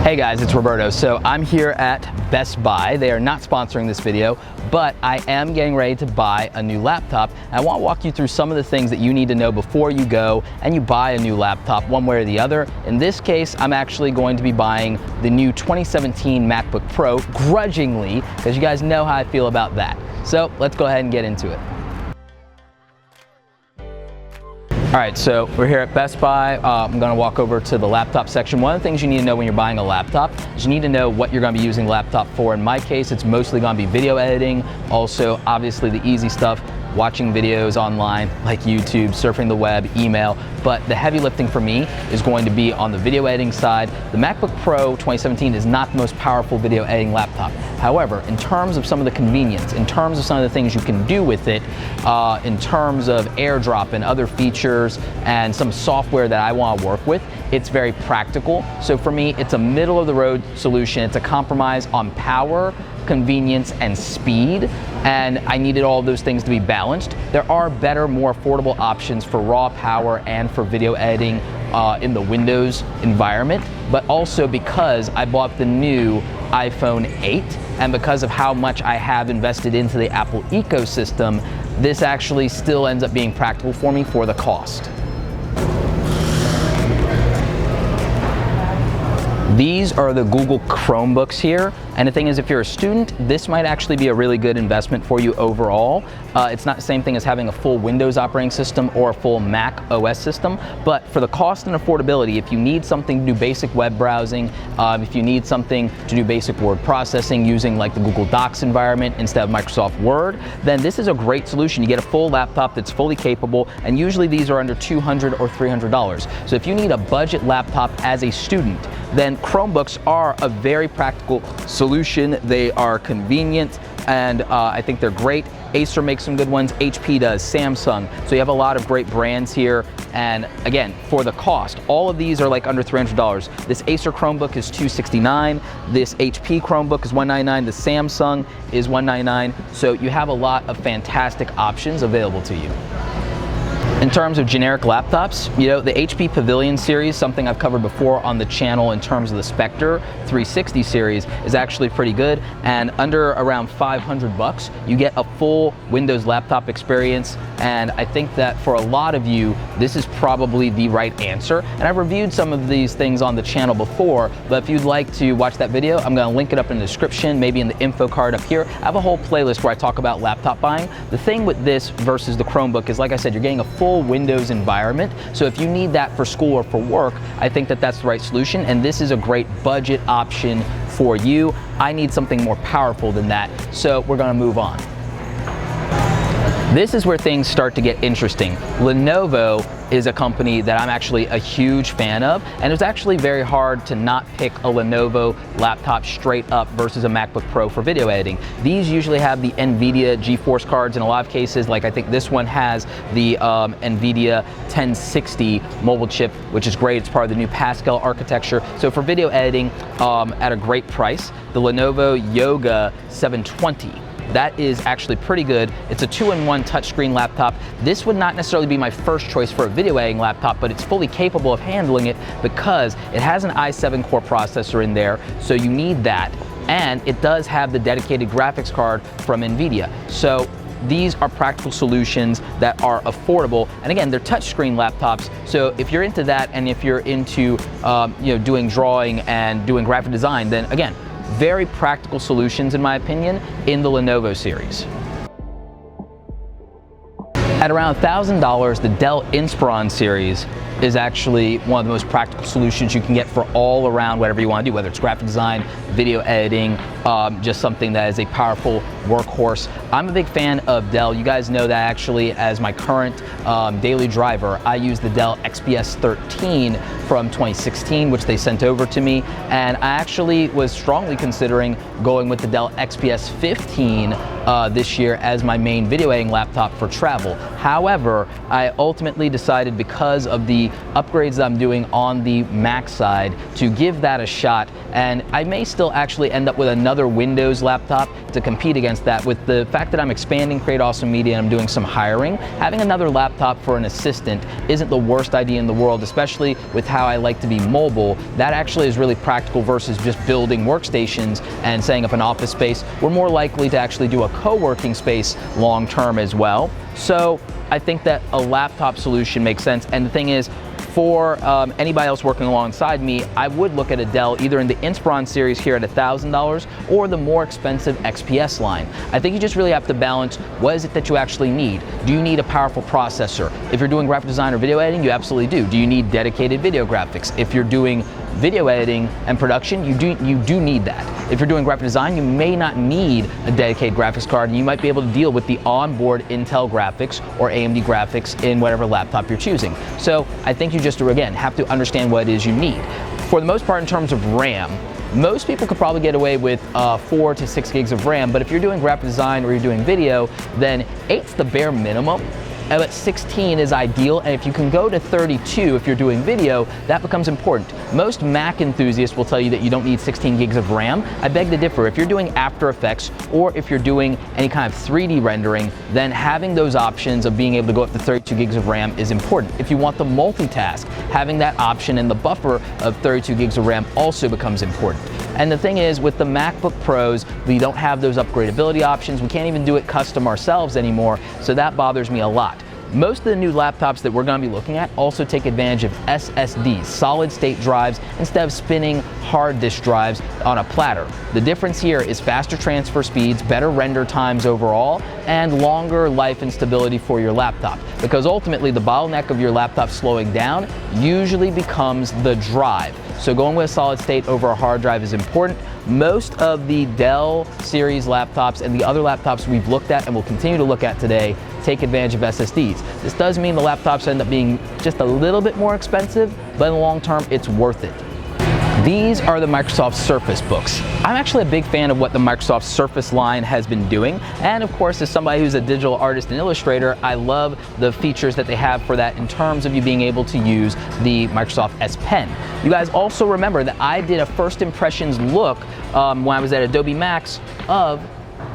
Hey guys, it's Roberto. So I'm here at Best Buy. They are not sponsoring this video, but I am getting ready to buy a new laptop. I want to walk you through some of the things that you need to know before you go and you buy a new laptop one way or the other. In this case, I'm actually going to be buying the new 2017 MacBook Pro, grudgingly, because you guys know how I feel about that. So let's go ahead and get into it. All right, so we're here at Best Buy. I'm gonna walk over to the laptop section. One of the things you need to know when you're buying a laptop is you need to know what you're gonna be using the laptop for. In my case, it's mostly gonna be video editing. Also, obviously the easy stuff, watching videos online like YouTube, surfing the web, email, but the heavy lifting for me is going to be on the video editing side. The MacBook Pro 2017 is not the most powerful video editing laptop. However, in terms of some of the convenience, in terms of some of the things you can do with it, in terms of AirDrop and other features and some software that I want to work with, it's very practical. So for me, it's a middle of the road solution. It's a compromise on power, convenience, and speed, and I needed all of those things to be balanced. There are better, more affordable options for raw power and for video editing in the Windows environment, but also because I bought the new iPhone 8 and because of how much I have invested into the Apple ecosystem, this actually still ends up being practical for me for the cost. These are the Google Chromebooks here, and the thing is, if you're a student, this might actually be a really good investment for you overall. It's not the same thing as having a full Windows operating system or a full Mac OS system, but for the cost and affordability, if you need something to do basic web browsing, if you need something to do basic word processing using like the Google Docs environment instead of Microsoft Word, then this is a great solution. You get a full laptop that's fully capable, and usually these are under $200 or $300. So if you need a budget laptop as a student, then Chromebooks are a very practical solution. They are convenient, and I think they're great. Acer makes some good ones, HP does, Samsung. So you have a lot of great brands here. And again, for the cost, all of these are like under $300. This Acer Chromebook is $269. This HP Chromebook is $199. The Samsung is $199. So you have a lot of fantastic options available to you. In terms of generic laptops, you know, the HP Pavilion series, something I've covered before on the channel in terms of the Spectre 360 series, is actually pretty good. And under around $500, you get a full Windows laptop experience. And I think that for a lot of you, this is probably the right answer. And I've reviewed some of these things on the channel before, but if you'd like to watch that video, I'm gonna link it up in the description, maybe in the info card up here. I have a whole playlist where I talk about laptop buying. The thing with this versus the Chromebook is, like I said, you're getting a full Windows environment. So if you need that for school or for work, I think that that's the right solution, and this is a great budget option for you. I need something more powerful than that, so we're gonna move on. This is where things start to get interesting. Lenovo is a company that I'm actually a huge fan of, and it was actually very hard to not pick a Lenovo laptop straight up versus a MacBook Pro for video editing. These usually have the NVIDIA GeForce cards in a lot of cases, like I think this one has the NVIDIA 1060 mobile chip, which is great. It's part of the new Pascal architecture. So for video editing at a great price, the Lenovo Yoga 720. That is actually pretty good. It's a 2-in-1 touchscreen laptop. This would not necessarily be my first choice for a video editing laptop, but it's fully capable of handling it because it has an i7 core processor in there, so you need that. And it does have the dedicated graphics card from NVIDIA. So these are practical solutions that are affordable, and again, they're touchscreen laptops. So if you're into that, and if you're into doing drawing and doing graphic design, then again, very practical solutions in my opinion in the Lenovo series. At around $1,000, the Dell Inspiron series is actually one of the most practical solutions you can get for all around whatever you want to do, whether it's graphic design, video editing, just something that is a powerful workhorse. I'm a big fan of Dell. You guys know that actually as my current daily driver, I use the Dell XPS 13 from 2016, which they sent over to me, and I actually was strongly considering going with the Dell XPS 15 this year as my main video editing laptop for travel. However, I ultimately decided, because of the the upgrades that I'm doing on the Mac side to give that a shot, and I may still actually end up with another Windows laptop to compete against that. With the fact that I'm expanding Create Awesome Media and I'm doing some hiring, having another laptop for an assistant isn't the worst idea in the world, especially with how I like to be mobile. That actually is really practical versus just building workstations and setting up an office space. We're more likely to actually do a co-working space long term as well. So I think that a laptop solution makes sense. And the thing is, for anybody else working alongside me, I would look at a Dell either in the Inspiron series here at $1,000 or the more expensive XPS line. I think you just really have to balance what is it that you actually need. Do you need a powerful processor? If you're doing graphic design or video editing, you absolutely do. Do you need dedicated video graphics? If you're doing video editing and production, you do need that. If you're doing graphic design, you may not need a dedicated graphics card, and you might be able to deal with the onboard Intel graphics or AMD graphics in whatever laptop you're choosing. So I think you just, again, have to understand what it is you need. For the most part, in terms of RAM, most people could probably get away with 4 to 6 gigs of RAM, but if you're doing graphic design or you're doing video, then 8's the bare minimum. But 16 is ideal, and if you can go to 32 if you're doing video, that becomes important. Most Mac enthusiasts will tell you that you don't need 16 gigs of RAM. I beg to differ. If you're doing After Effects or if you're doing any kind of 3D rendering, then having those options of being able to go up to 32 gigs of RAM is important. If you want the multitask, having that option and the buffer of 32 gigs of RAM also becomes important. And the thing is, with the MacBook Pros, we don't have those upgradability options. We can't even do it custom ourselves anymore, so that bothers me a lot. Most of the new laptops that we're going to be looking at also take advantage of SSDs, solid state drives, instead of spinning hard disk drives on a platter. The difference here is faster transfer speeds, better render times overall, and longer life and stability for your laptop. Because ultimately the bottleneck of your laptop slowing down usually becomes the drive. So going with a solid state over a hard drive is important. Most of the Dell series laptops and the other laptops we've looked at and will continue to look at today take advantage of SSDs. This does mean the laptops end up being just a little bit more expensive, but in the long term, it's worth it. These are the Microsoft Surface Books. I'm actually a big fan of what the Microsoft Surface line has been doing, and of course, as somebody who's a digital artist and illustrator, I love the features that they have for that in terms of you being able to use the Microsoft S Pen. You guys also remember that I did a first impressions look when I was at Adobe Max of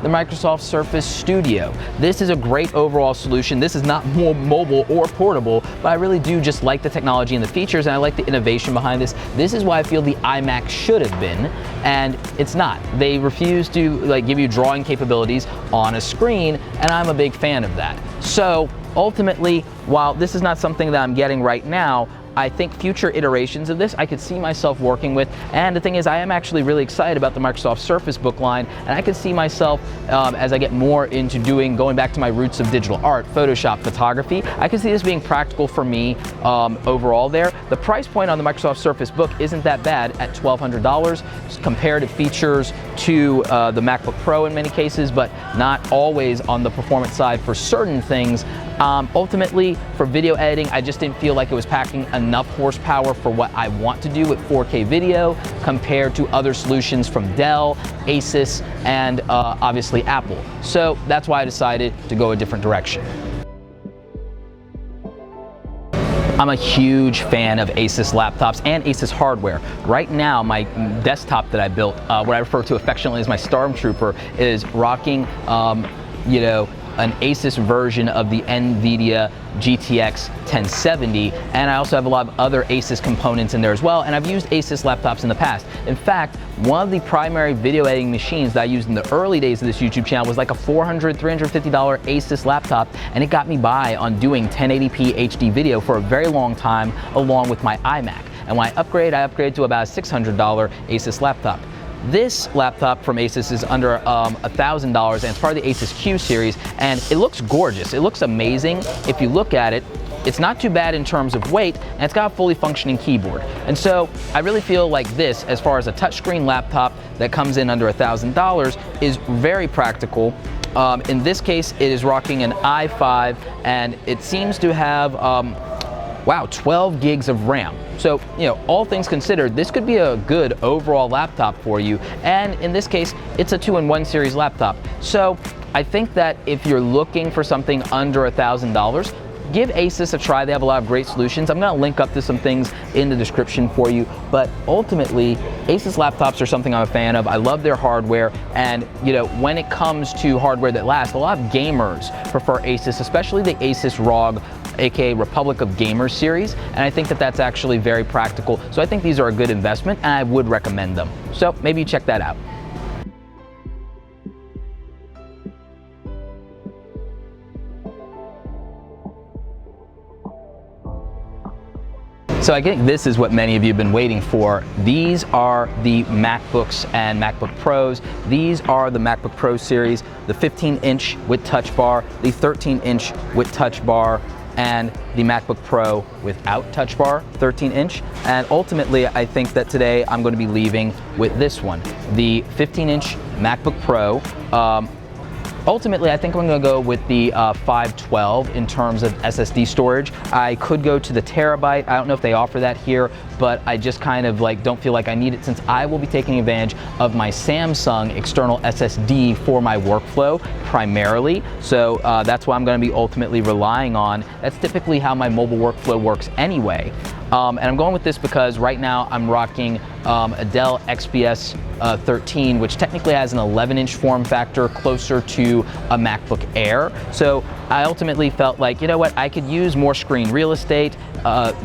the Microsoft Surface Studio. This is a great overall solution. This is not more mobile or portable, but I really do just like the technology and the features, and I like the innovation behind this. This is why I feel the iMac should have been, and it's not. They refuse to give you drawing capabilities on a screen, and I'm a big fan of that. So ultimately, while this is not something that I'm getting right now, I think future iterations of this I could see myself working with, and the thing is, I am actually really excited about the Microsoft Surface Book line, and I could see myself as I get more into going back to my roots of digital art, Photoshop, photography, I could see this being practical for me overall there. The price point on the Microsoft Surface Book isn't that bad at $1,200 compared to features to the MacBook Pro in many cases, but not always on the performance side for certain things. Ultimately, for video editing, I just didn't feel like it was packing enough horsepower for what I want to do with 4K video compared to other solutions from Dell, Asus, and obviously Apple. So that's why I decided to go a different direction. I'm a huge fan of Asus laptops and Asus hardware. Right now, my desktop that I built, what I refer to affectionately as my Stormtrooper, is rocking, an Asus version of the NVIDIA GTX 1070, and I also have a lot of other Asus components in there as well, and I've used Asus laptops in the past. In fact, one of the primary video editing machines that I used in the early days of this YouTube channel was like a $400, $350 Asus laptop, and it got me by on doing 1080p HD video for a very long time along with my iMac. And when I upgraded to about a $600 Asus laptop. This laptop from Asus is under $1,000, and it's part of the Asus Q series, and it looks gorgeous. It looks amazing. If you look at it, it's not too bad in terms of weight, and it's got a fully functioning keyboard. And so I really feel like this, as far as a touchscreen laptop that comes in under $1,000, is very practical. In this case, it is rocking an i5, and it seems to have 12 gigs of RAM. So, all things considered, this could be a good overall laptop for you. And in this case, it's a 2-in-1 series laptop. So I think that if you're looking for something under $1,000, give Asus a try. They have a lot of great solutions. I'm gonna link up to some things in the description for you, but ultimately, Asus laptops are something I'm a fan of. I love their hardware, and you know, when it comes to hardware that lasts, a lot of gamers prefer Asus, especially the Asus ROG, aka Republic of Gamers series, and I think that that's actually very practical. So I think these are a good investment, and I would recommend them. So maybe you check that out. So I think this is what many of you have been waiting for. These are the MacBooks and MacBook Pros. These are the MacBook Pro series, the 15-inch with touch bar, the 13-inch with touch bar, and the MacBook Pro without touch bar, 13-inch. And ultimately, I think that today I'm going to be leaving with this one, the 15-inch MacBook Pro. Ultimately, I think I'm going to go with the 512 in terms of SSD storage. I could go to the terabyte. I don't know if they offer that here, but I just kind of like don't feel like I need it, since I will be taking advantage of my Samsung external SSD for my workflow primarily. So that's what I'm going to be ultimately relying on. That's typically how my mobile workflow works anyway. And I'm going with this because right now I'm rocking a Dell XPS 13, which technically has an 11-inch form factor, closer to a MacBook Air. So I ultimately felt like, you know what, I could use more screen real estate.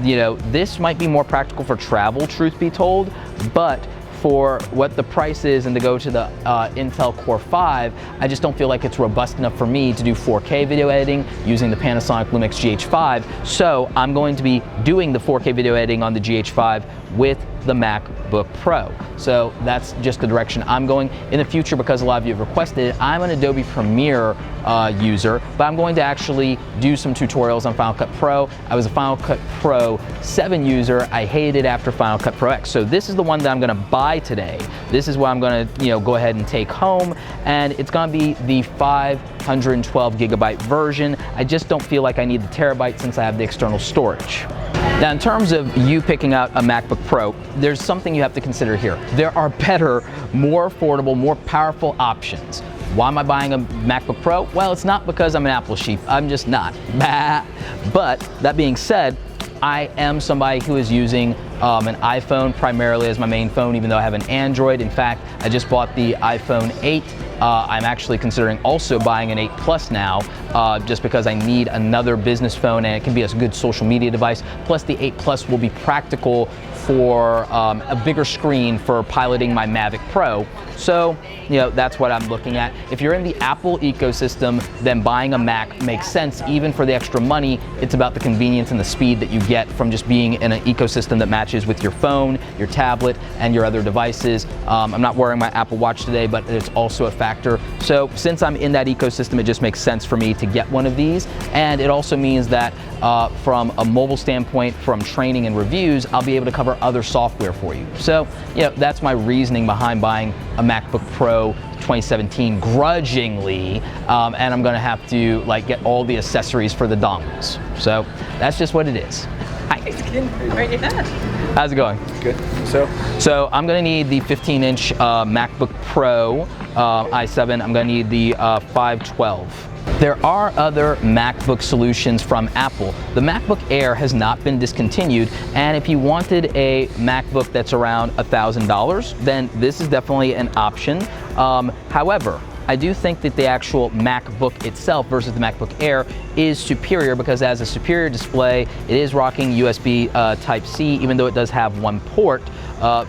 You know, this might be more practical for travel, truth be told, but for what the price is and to go to the Intel Core 5, I just don't feel like it's robust enough for me to do 4K video editing using the Panasonic Lumix GH5. So I'm going to be doing the 4K video editing on the GH5 with the MacBook Pro. So that's just the direction I'm going in the future, because a lot of you have requested it. I'm an Adobe Premiere user, but I'm going to actually do some tutorials on Final Cut Pro. I was a Final Cut Pro 7 user. I hated it after Final Cut Pro X. So this is the one that I'm going to buy today. This is what I'm going to, you know, go ahead and take home, and it's going to be the 512 gigabyte version. I just don't feel like I need the terabyte since I have the external storage. Now, in terms of you picking out a MacBook Pro, there's something you have to consider here. There are better, more affordable, more powerful options. Why am I buying a MacBook Pro? Well, it's not because I'm an Apple sheep. I'm just not. But that being said, I am somebody who is using an iPhone primarily as my main phone, even though I have an Android. In fact, I just bought the iPhone 8. I'm actually considering also buying an 8 Plus now, just because I need another business phone, and it can be a good social media device. Plus, the 8 Plus will be practical for a bigger screen for piloting my Mavic Pro. So, you know, that's what I'm looking at. If you're in the Apple ecosystem, then buying a Mac makes sense. Even for the extra money, it's about the convenience and the speed that you get from just being in an ecosystem that matches with your phone, your tablet, and your other devices. I'm not wearing my Apple Watch today, but it's also a factor. So since I'm in that ecosystem, it just makes sense for me to get one of these. And it also means that from a mobile standpoint, from training and reviews, I'll be able to cover other software for you. So, you know, that's my reasoning behind buying a MacBook Pro 2017 grudgingly, and I'm gonna have to like get all the accessories for the dongles. So that's just what it is. Hi. How's it going? Good. So I'm gonna need the 15-inch MacBook Pro i7. I'm gonna need the 512. There are other MacBook solutions from Apple. The MacBook Air has not been discontinued, and if you wanted a MacBook that's around $1,000, then this is definitely an option. However, I do think that the actual MacBook itself versus the MacBook Air is superior, because it has a superior display. It is rocking USB Type-C, even though it does have one port,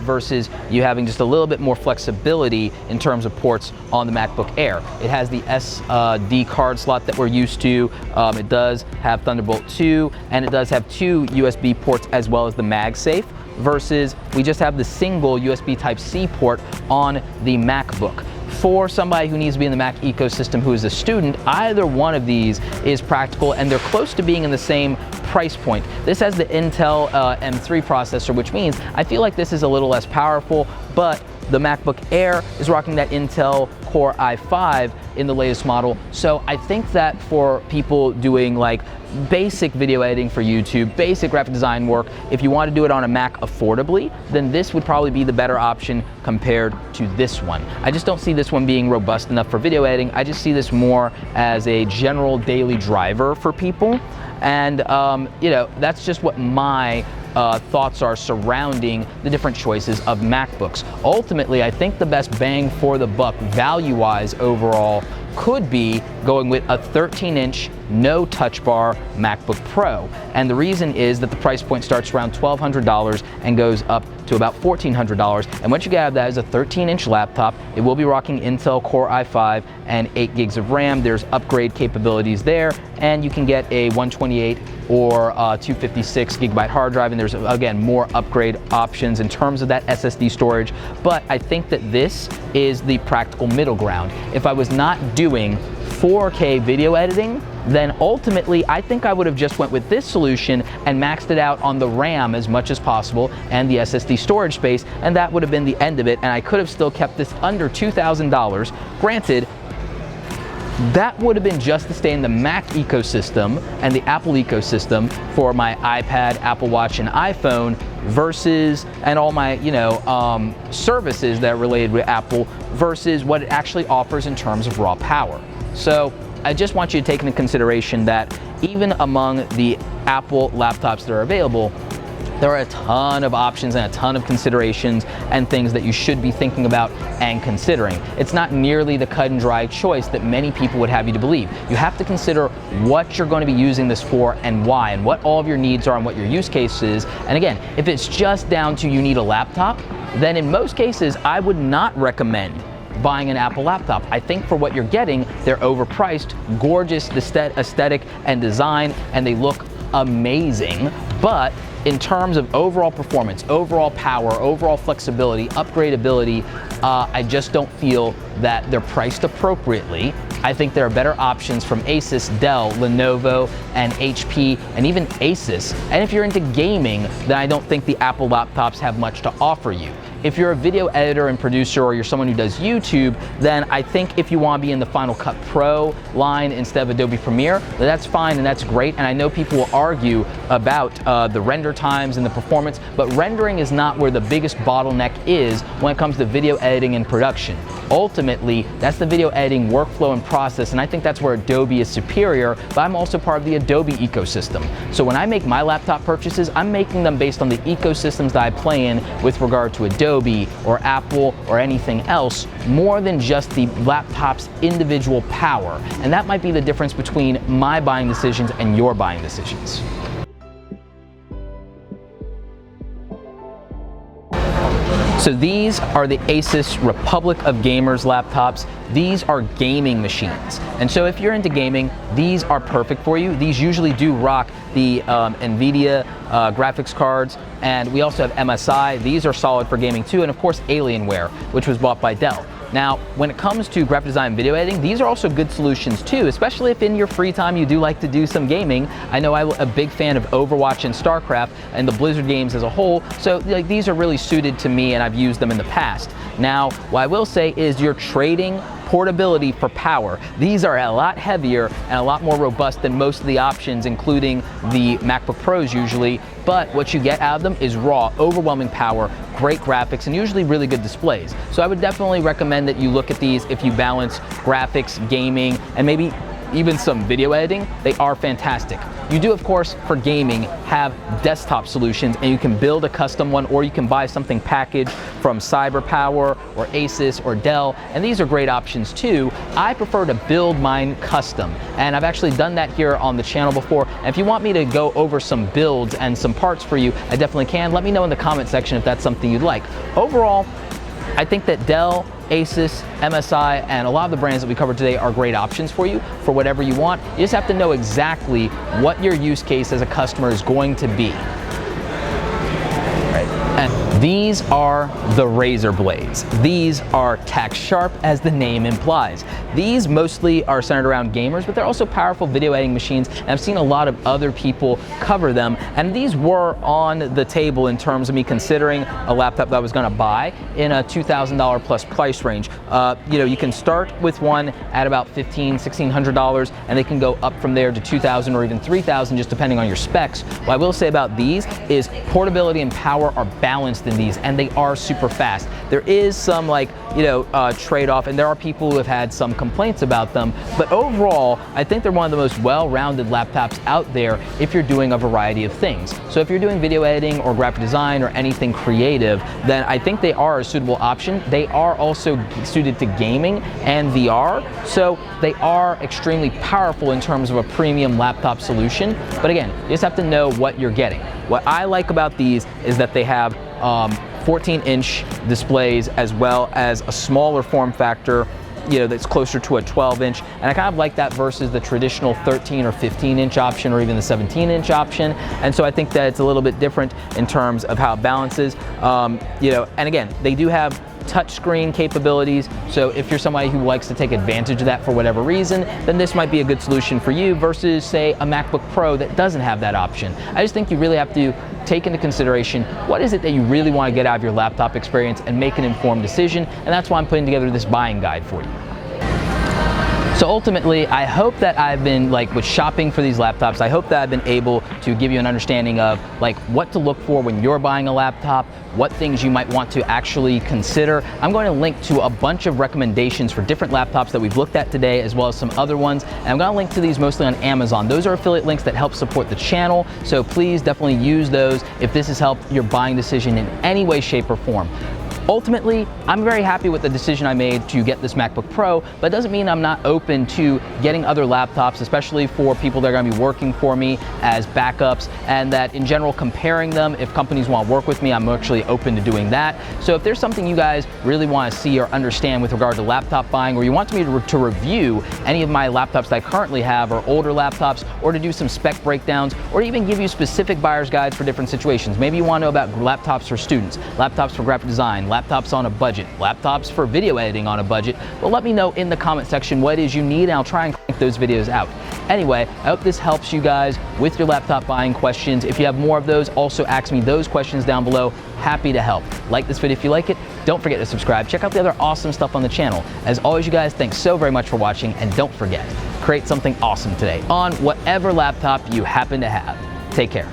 versus you having just a little bit more flexibility in terms of ports on the MacBook Air. It has the SD card slot that we're used to. It does have Thunderbolt 2, and it does have 2 USB ports as well as the MagSafe, versus we just have the single USB Type-C port on the MacBook. For somebody who needs to be in the Mac ecosystem who is a student, either one of these is practical, and they're close to being in the same price point. This has the Intel M3 processor, which means I feel like this is a little less powerful, but the MacBook Air is rocking that Intel Core i5 in the latest model. So I think that for people doing like basic video editing for YouTube, basic graphic design work, if you want to do it on a Mac affordably, then this would probably be the better option compared to this one. I just don't see this one being robust enough for video editing. I just see this more as a general daily driver for people. And you know, that's just what my thoughts are surrounding the different choices of MacBooks. Ultimately, I think the best bang for the buck value-wise overall could be going with a 13-inch no touch bar MacBook Pro. And the reason is that the price point starts around $1,200 and goes up to about $1,400. And what you get that is a 13-inch laptop. It will be rocking Intel Core i5 and 8 gigs of RAM. There's upgrade capabilities there, and you can get a 128 or 256 gigabyte hard drive, and there's again more upgrade options in terms of that SSD storage. But I think that this is the practical middle ground. If I was not doing 4K video editing, then ultimately I think I would have just went with this solution and maxed it out on the RAM as much as possible and the SSD storage space, and that would have been the end of it, and I could have still kept this under $2,000. Granted, that would have been just to stay in the Mac ecosystem and the Apple ecosystem for my iPad, Apple Watch, and iPhone versus, and all my, you know, services that are related with Apple versus what it actually offers in terms of raw power. So I just want you to take into consideration that even among the Apple laptops that are available, there are a ton of options and a ton of considerations and things that you should be thinking about and considering. It's not nearly the cut and dry choice that many people would have you to believe. You have to consider what you're going to be using this for and why, and what all of your needs are and what your use case is. And again, if it's just down to you need a laptop, then in most cases, I would not recommend buying an Apple laptop. I think for what you're getting, they're overpriced, gorgeous aesthetic and design, and they look amazing. But in terms of overall performance, overall power, overall flexibility, upgradability, I just don't feel that they're priced appropriately. I think there are better options from Asus, Dell, Lenovo, and HP, and even Asus. And if you're into gaming, then I don't think the Apple laptops have much to offer you. If you're a video editor and producer, or you're someone who does YouTube, then I think if you want to be in the Final Cut Pro line instead of Adobe Premiere, that's fine and that's great. And I know people will argue about the render times and the performance, but rendering is not where the biggest bottleneck is when it comes to video editing and production. Ultimately, that's the video editing workflow and process, and I think that's where Adobe is superior, but I'm also part of the Adobe ecosystem. So when I make my laptop purchases, I'm making them based on the ecosystems that I play in with regard to Adobe or Apple or anything else, more than just the laptop's individual power. And that might be the difference between my buying decisions and your buying decisions. So these are the Asus Republic of Gamers laptops. These are gaming machines. And so if you're into gaming, these are perfect for you. These usually do rock the NVIDIA graphics cards, and we also have MSI. These are solid for gaming too, and of course Alienware, which was bought by Dell. Now, when it comes to graphic design and video editing, these are also good solutions too, especially if in your free time you do like to do some gaming. I know I'm a big fan of Overwatch and StarCraft and the Blizzard games as a whole, so like, these are really suited to me and I've used them in the past. Now, what I will say is you're trading portability for power. These are a lot heavier and a lot more robust than most of the options, including the MacBook Pros usually, but what you get out of them is raw, overwhelming power, great graphics, and usually really good displays. So I would definitely recommend that you look at these if you balance graphics, gaming, and maybe even some video editing. They are fantastic. You do, of course, for gaming, have desktop solutions, and you can build a custom one, or you can buy something packaged from CyberPower or Asus or Dell, and these are great options too. I prefer to build mine custom, and I've actually done that here on the channel before. And if you want me to go over some builds and some parts for you, I definitely can. Let me know in the comment section if that's something you'd like. Overall, I think that Dell, Asus, MSI, and a lot of the brands that we covered today are great options for you for whatever you want. You just have to know exactly what your use case as a customer is going to be. Right. And These are the Razer blades. These are tack sharp, as the name implies. These mostly are centered around gamers, but they're also powerful video editing machines, and I've seen a lot of other people cover them, and these were on the table in terms of me considering a laptop that I was gonna buy in a $2,000 plus price range. You know, you can start with one at about $1,500, $1,600, and they can go up from there to $2,000 or even $3,000, just depending on your specs. What I will say about these is portability and power are balanced in these, and they are super fast. There is some trade-off, and there are people who have had some complaints about them, but overall I think they're one of the most well-rounded laptops out there if you're doing a variety of things. So if you're doing video editing or graphic design or anything creative, then I think they are a suitable option. They are also suited to gaming and VR, so they are extremely powerful in terms of a premium laptop solution. But again, you just have to know what you're getting. What I like about these is that they have 14-inch displays as well as a smaller form factor, that's closer to a 12-inch, and I kind of like that versus the traditional 13 or 15-inch option or even the 17-inch option. And so I think that it's a little bit different in terms of how it balances. And again, they do have touchscreen capabilities, so if you're somebody who likes to take advantage of that for whatever reason, then this might be a good solution for you versus, say, a MacBook Pro that doesn't have that option. I just think you really have to take into consideration what is it that you really want to get out of your laptop experience and make an informed decision, and that's why I'm putting together this buying guide for you. So ultimately, I hope that I've been, with shopping for these laptops, I hope that I've been able to give you an understanding of what to look for when you're buying a laptop, what things you might want to actually consider. I'm going to link to a bunch of recommendations for different laptops that we've looked at today, as well as some other ones, and I'm going to link to these mostly on Amazon. Those are affiliate links that help support the channel, so please definitely use those if this has helped your buying decision in any way, shape, or form. Ultimately, I'm very happy with the decision I made to get this MacBook Pro, but it doesn't mean I'm not open to getting other laptops, especially for people that are going to be working for me as backups, and that in general, comparing them, if companies want to work with me, I'm actually open to doing that. So if there's something you guys really want to see or understand with regard to laptop buying, or you want me to review any of my laptops that I currently have or older laptops, or to do some spec breakdowns, or even give you specific buyer's guides for different situations. Maybe you want to know about laptops for students, laptops for graphic design, laptops on a budget, laptops for video editing on a budget, well, let me know in the comment section what it is you need, and I'll try and crank those videos out. Anyway, I hope this helps you guys with your laptop buying questions. If you have more of those, also ask me those questions down below. Happy to help. Like this video if you like it. Don't forget to subscribe. Check out the other awesome stuff on the channel. As always, you guys, thanks so very much for watching, and don't forget, create something awesome today on whatever laptop you happen to have. Take care.